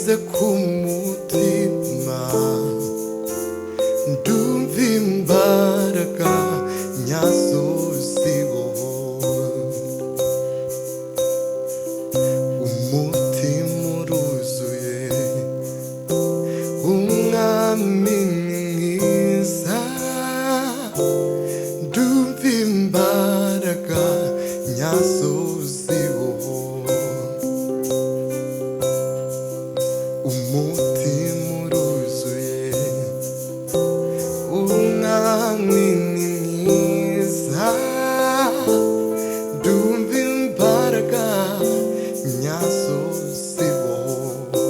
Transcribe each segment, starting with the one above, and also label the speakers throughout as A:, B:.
A: ngeze kumutima ndumva imbaraga nyazo zibohora umutima uruzuye umwami mwiza ndumva imbaraga nyazo zibohora umutima uruzuye umwami mwiza ndumva imbaraga nyazo zibohora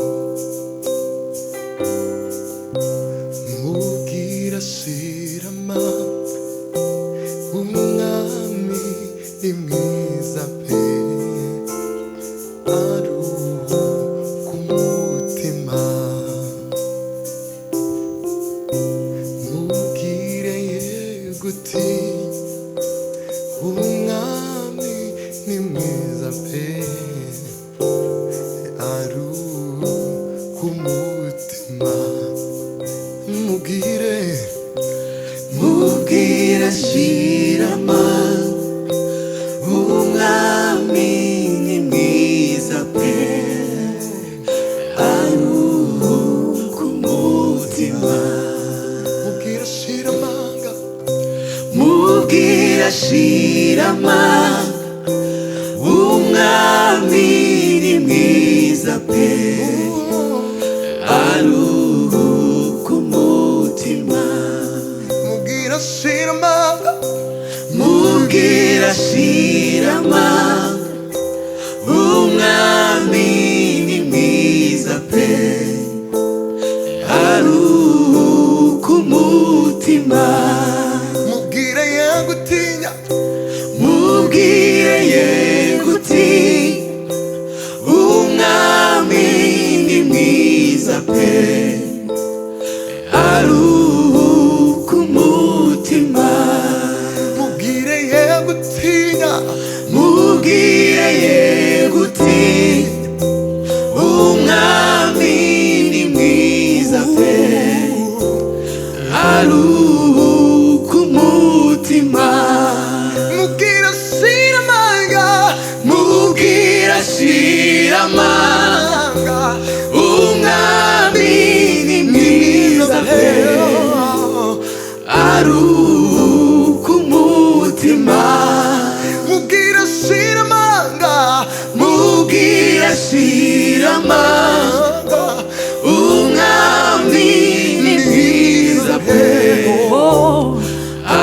A: mubwira shirama umwami ni mwiza pe aruhuka umutima mubwire yeguti umwami ni mwiza pe aruhuka umutima mubwire
B: shirama umwami ni mwiza pe aruhuka umutima
A: mubwira shiramanga
B: mubwira shirama umwami ni mwiza pe aruhuka umutima
A: mubwira shiramanga
B: mubwira shirama umwami ni mwiza pe aruhuka umutima
A: mubwire yegutinya
B: mubwire yegutinya umwami ni mwiza pe aruhuka umutima
A: mubwire yegutinya
B: mubwire yegutinya umwami ni mwiza pe aruhuka umutima
A: mubwira shiramanga
B: mubwira shiramanga umwami ni mwiza pe aruhuka umutima
A: mubwira shiramanga
B: mubwira shiramanga umwami ni mwiza pe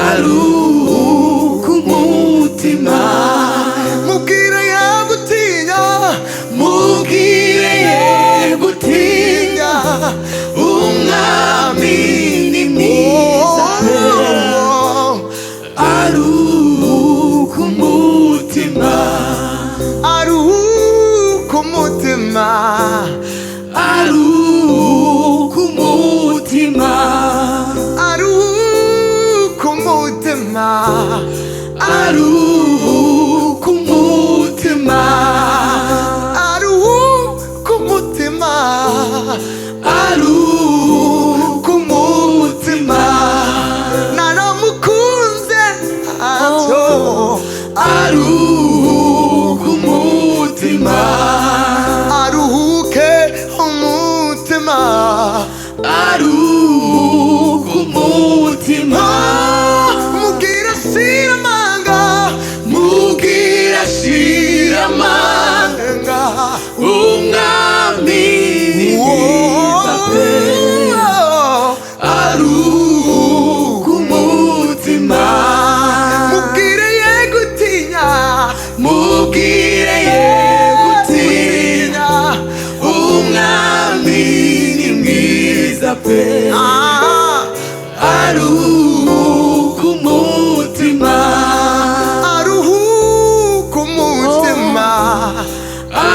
B: aruhuka umutima
A: mubwire yegutinya
B: mubwire yegutinya umwami ni mwiza pe aruhuka umutima
A: aruhuka umutima
B: aruhuka umutima
A: aruhuka umutima
B: aruhuka umutima
A: aruhuka umutima
B: aruhuka umutima
A: naramukunze ntacyo
B: aruhuka umutima
A: aruhuke umutima
B: aruhuka umutima
A: mubwira shiramanga
B: mubwira shiramanga umwami ni mwiza pe aruhuka umutima
A: mubwire yegutinya
B: mubwire yegutinya umwami ni mwiza pe aruhuka umutima
A: aruhuka umutima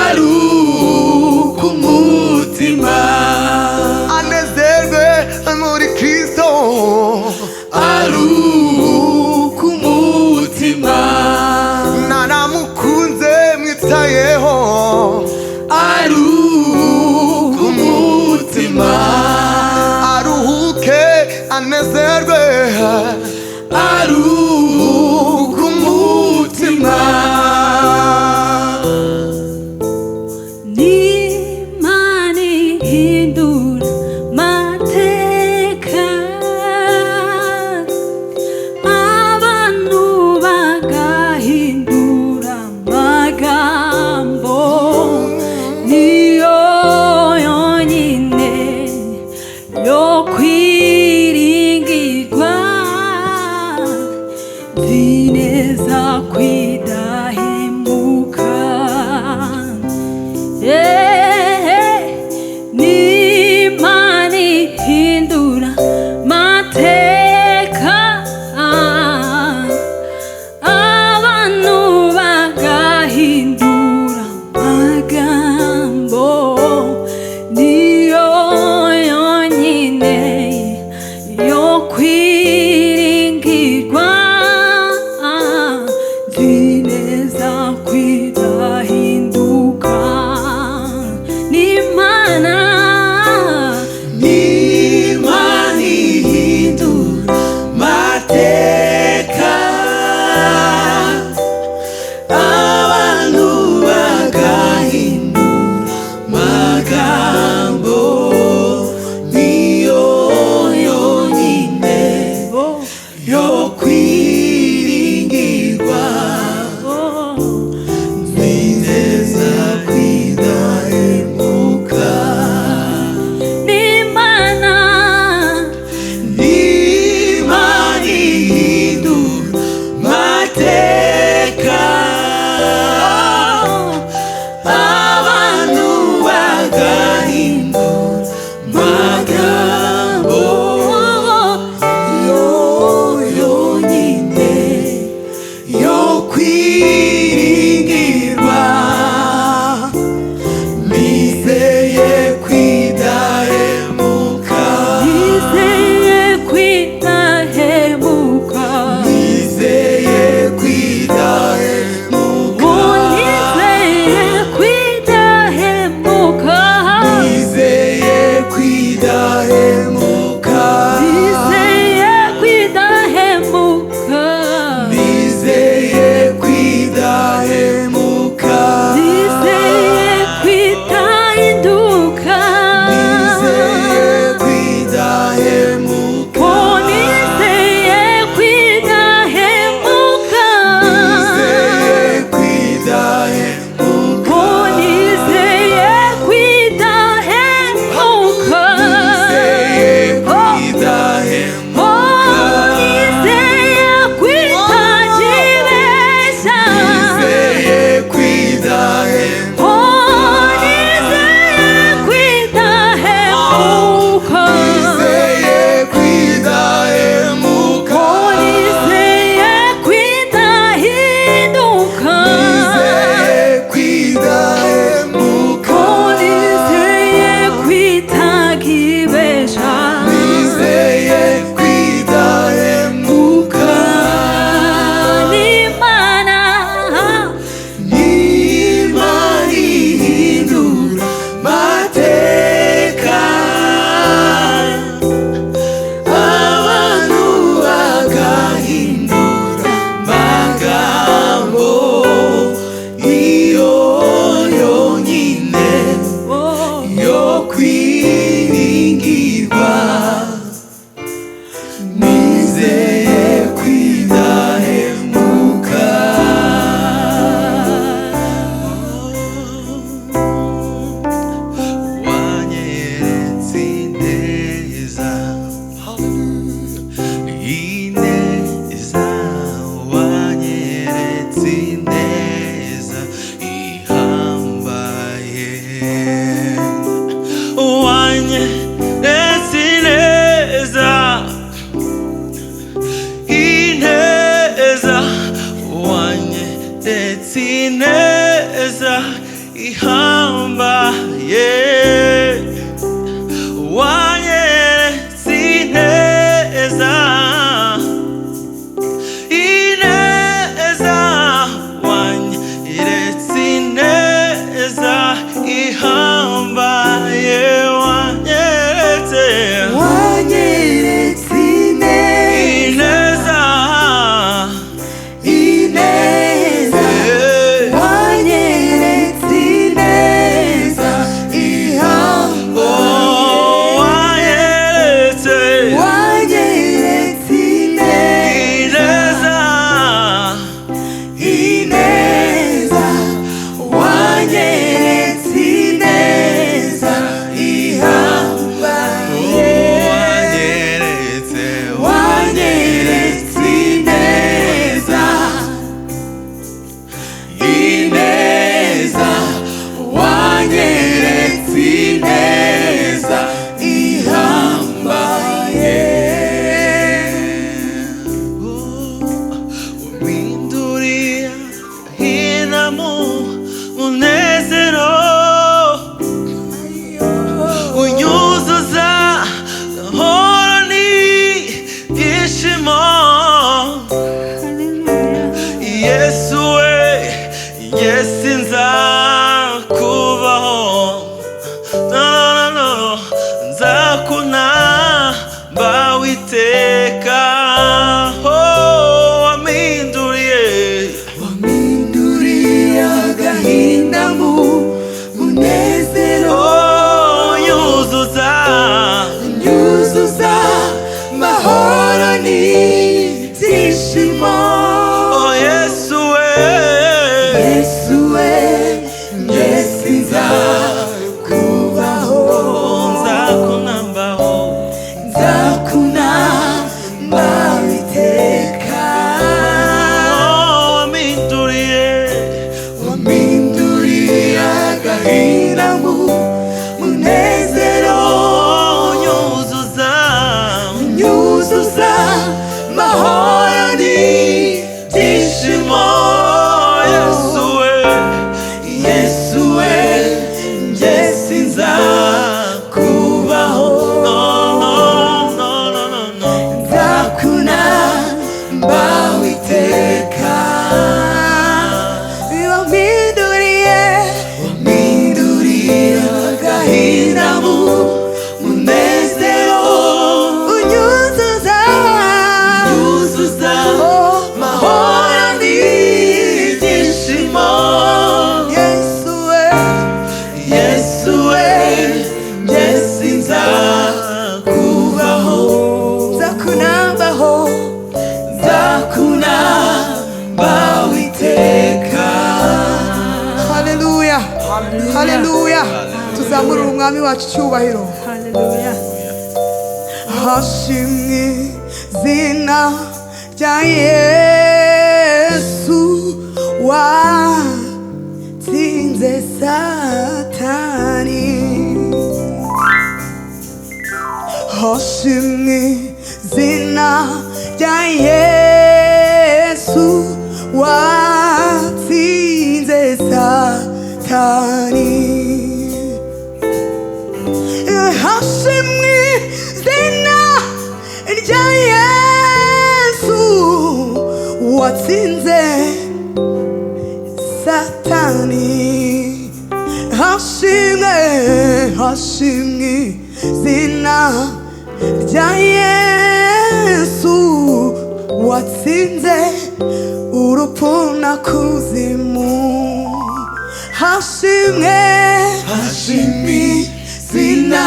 B: aruhuka umutima
A: anezerwe muri Kristo
B: aruhuka umutima
A: naramukunze mwitayeho
B: aruhuka umutima Sineza ihamba wanye sineza ineza wanye sineza ihamba wanye
C: kubaho,
B: nzakunambaho
C: nzakunamba iteka. Wampinduriye agahinda mu munezero, unyuzuza amahoro n'ibyishimo. Yesu we, njye sinzakubaho, nzakunamba iteka. Wampinduriye agahinda mu munezero, unyuzuza amahoro n'ibyishimo. Yesu we, njye sinzakubaho, nzakunamba iteka.
D: Haleluya, haleluya. Tuzamurira umwami wacu icyubahiro. Hashimwe izina rya Yesu watsinze Satani. Hashimwe izina rya Yesu watsinze Satani. Hashimwe izina rya Yesu watsinze Satani. Hashimwe izina rya Yesu watsinze urupfu na kuzimu. Hashimwe izina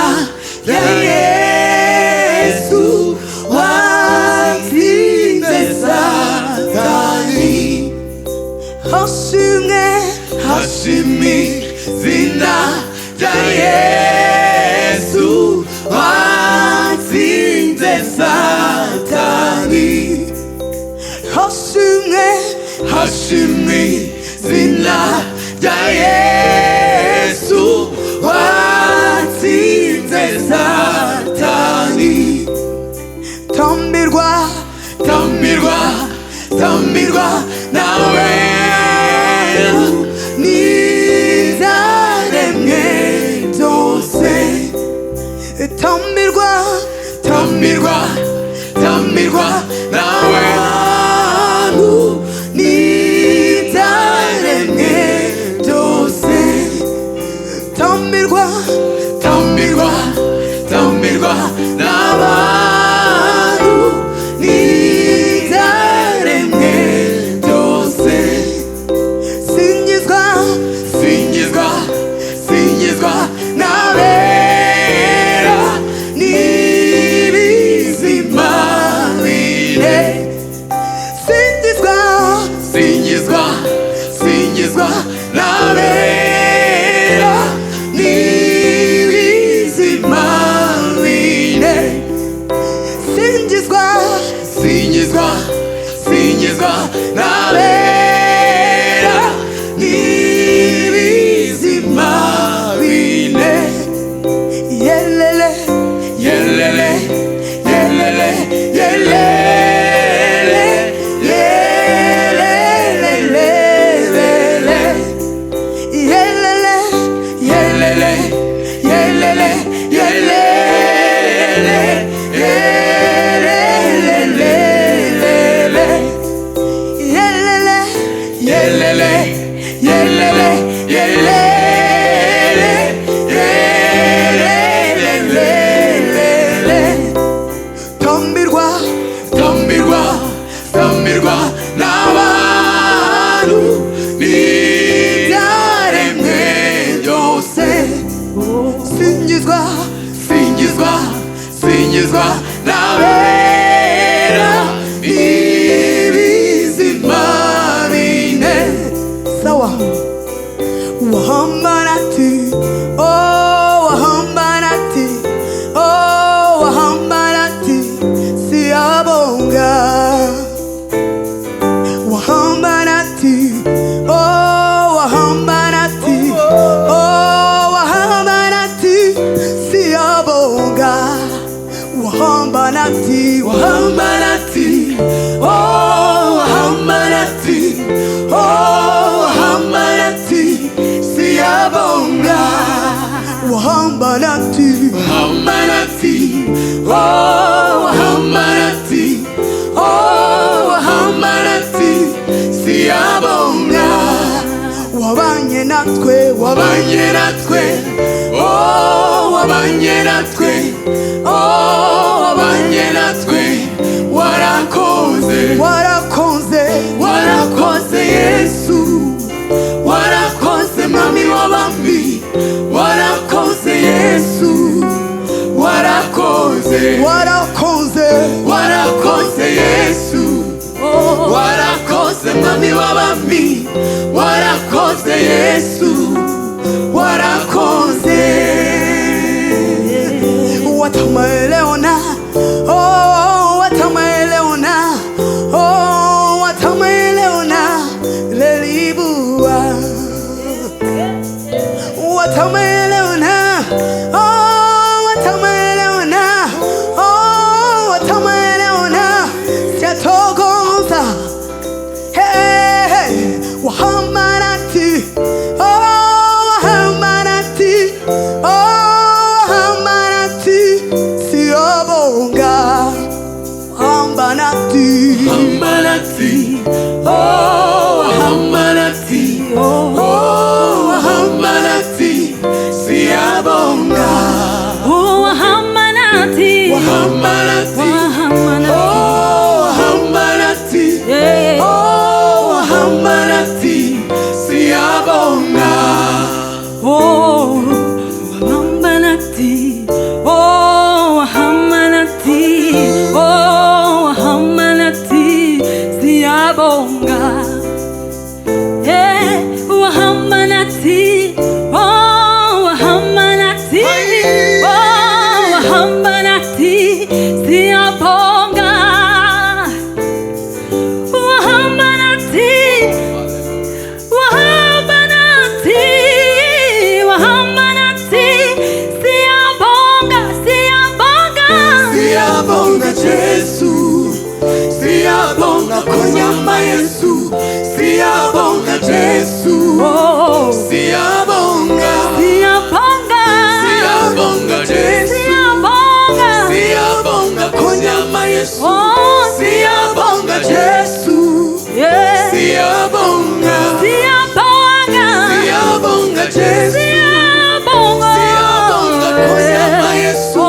D: rya Yesu watsinze Satani. Hashimwe izina rya Yesu watsinze Satani. Hashimwe izina rya Yesu watsinze Satani. Tambirwa nawe n'izaremwe byose. Tambirwa nawe n'izaremwe byose. Tambirwa n'abantu n'izaremwe byose. Singizwa n'abera n'ibizima bine. Singizwa n'abera n'ibizima bine. Singizwa n'abera n'ibizima bine. Yelele yelele yelele yelele tambirwa n'abantu n'ibyaremwe byose. Singizwa n'abera ibizima bine. Sawa wahambana ati Hambanati,
C: Hambanati, oh Hambanati, oh Hambanati, siyabonga.
D: wabanye natwe,
C: Wabanye natwe, oh wabanye natwe, oh wabanye natwe, warakoze,
D: warakoze,
C: warakoze Yesu, warakoze Mwami w'abami, warakoze Yesu, warakoze,
D: warakoze,
C: warakoze Yesu, warakoze Mwami w'abami, warakoze Yesu, warakoze.
D: Watamaeleona, oh watamaeleona, oh watamaeleona, lelibua. Watamaeleona, oh watamaeleona, oh watamaeleona, siatogoza. Hey, hey, Wahamanati, oh Wahamanati, oh Wahamanati, siobonga. Wahamanati,
C: Hambanati, oh Hambanati, oh Hambanati, siyabonga.
E: Oh, Wahamanati,
C: Hambanati,
E: Wahamanati,
C: oh Hambanati,
E: yeah.
C: oh Hambanati, siyabonga.
E: Oh, Wahamanati, oh, Wahamanati, oh, Wahamanati, siyabonga. Yeah, Wahamanati, oh, Wahamanati, oh, Wahamanati, siyabonga. Wahamanati, Wahamanati, Wahamanati, siyabonga, siyabonga.
C: Siyabonga Yesu, siyabonga konyama Yesu, siyabonga Yesu,
E: Oh,
C: siyabonga,
E: siyabonga,
C: siyabonga Yesu,
E: siyabonga.
C: siyabonga konyama Yesu,
E: Oh,
C: siyabonga Yesu,
E: yeah.
C: siyabonga,
E: Siyabonga,
C: siyabonga Yesu,
E: siyabonga.
C: siyabonga konyama Yesu,
E: Oh,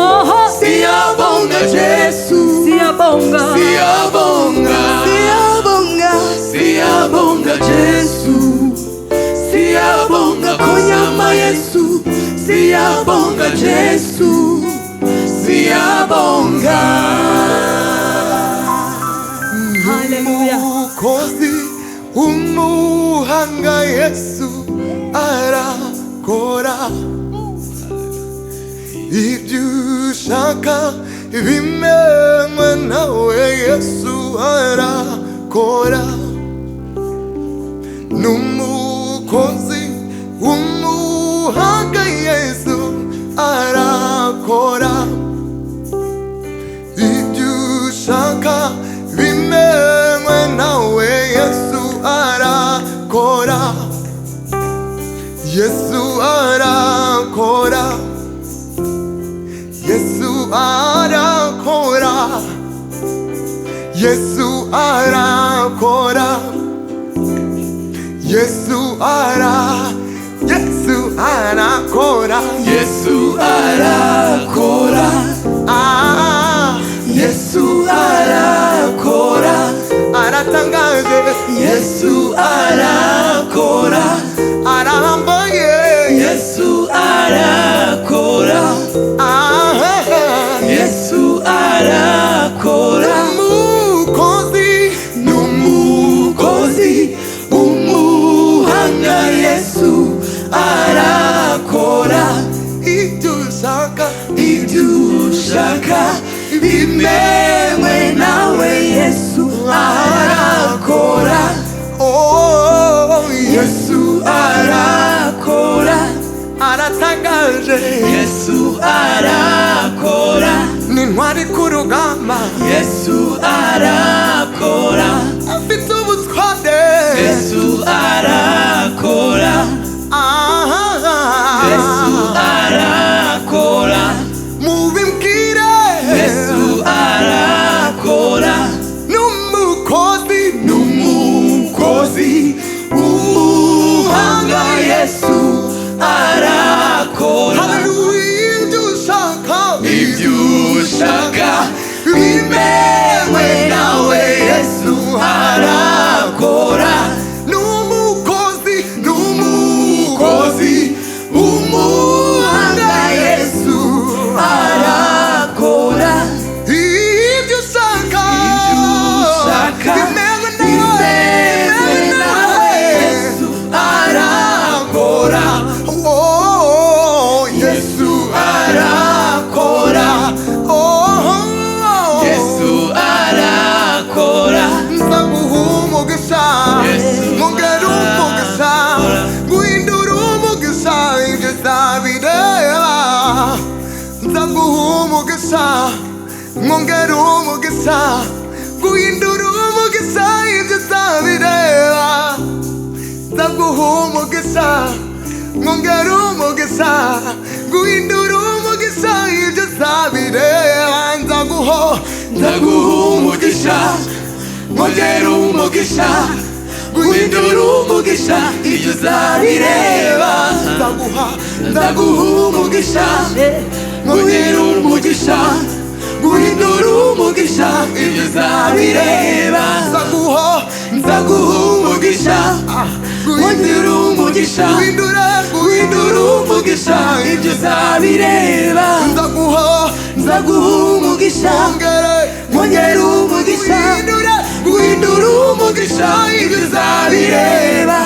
C: siyabonga Yesu,
E: siyabonga,
C: siyabonga,
D: siyabonga,
C: siyabonga Yesu, siyabonga konyama Yesu, siyabonga Yesu, siyabonga.
E: Hallelujah.
A: umukozi umuhanga Yesu arakora ibyo ushaka bimenywe nawe Yesu arakora n'umukozi umuhanga Yesu arakora ibyo ushaka bimenywe nawe Yesu arakora Yesu arakora Yesu arakora Yesu arakora Yesu arakora
C: Yesu arakora, Yesu arakora,
A: aratangaje
C: Yesu arakora,
A: arambaye
C: Yesu arakora, Yesu arakora. N'umukozi umuhanga Yesu arakora
A: ibyo ushaka
C: bimenywe nawe Yesu arakora,
A: oh
C: Yesu arakora,
A: aratangaje
C: Yesu arakora,
A: n'intwari ku rugamba
C: Yesu arakora,
A: afite ubutware
C: Yesu arakora, Yesu arakora. bimewe nawe Yesu arakora
A: n'umukozi umuhanga Yesu
C: arakora
A: ibyo ushaka bimewe nawe
C: Yesu arakora
A: oh Yesu
C: arakora
A: oh
C: Yesu arakora
A: nzaguha umugisha ngongera umugisha guhindura umugisha ibyo zabireba nzaguha umugisha ngongera umugisha guhindura umugisha ibyo zabireba nzaguha umugisha ngongera umugisha guhindura umugisha ibyo zabireba nzaguha
C: umugisha ngongera umugisha guhindura umugisha ibyo uzabireba nzaguha umugisha ngongera umugisha guhindura umugisha ibyo uzabireba nzaguha umugisha guhindura umugisha guhindura umugisha ibyo uzabireba nzaguha umugisha ngongera umugisha guhindura umugisha ibyo uzabireba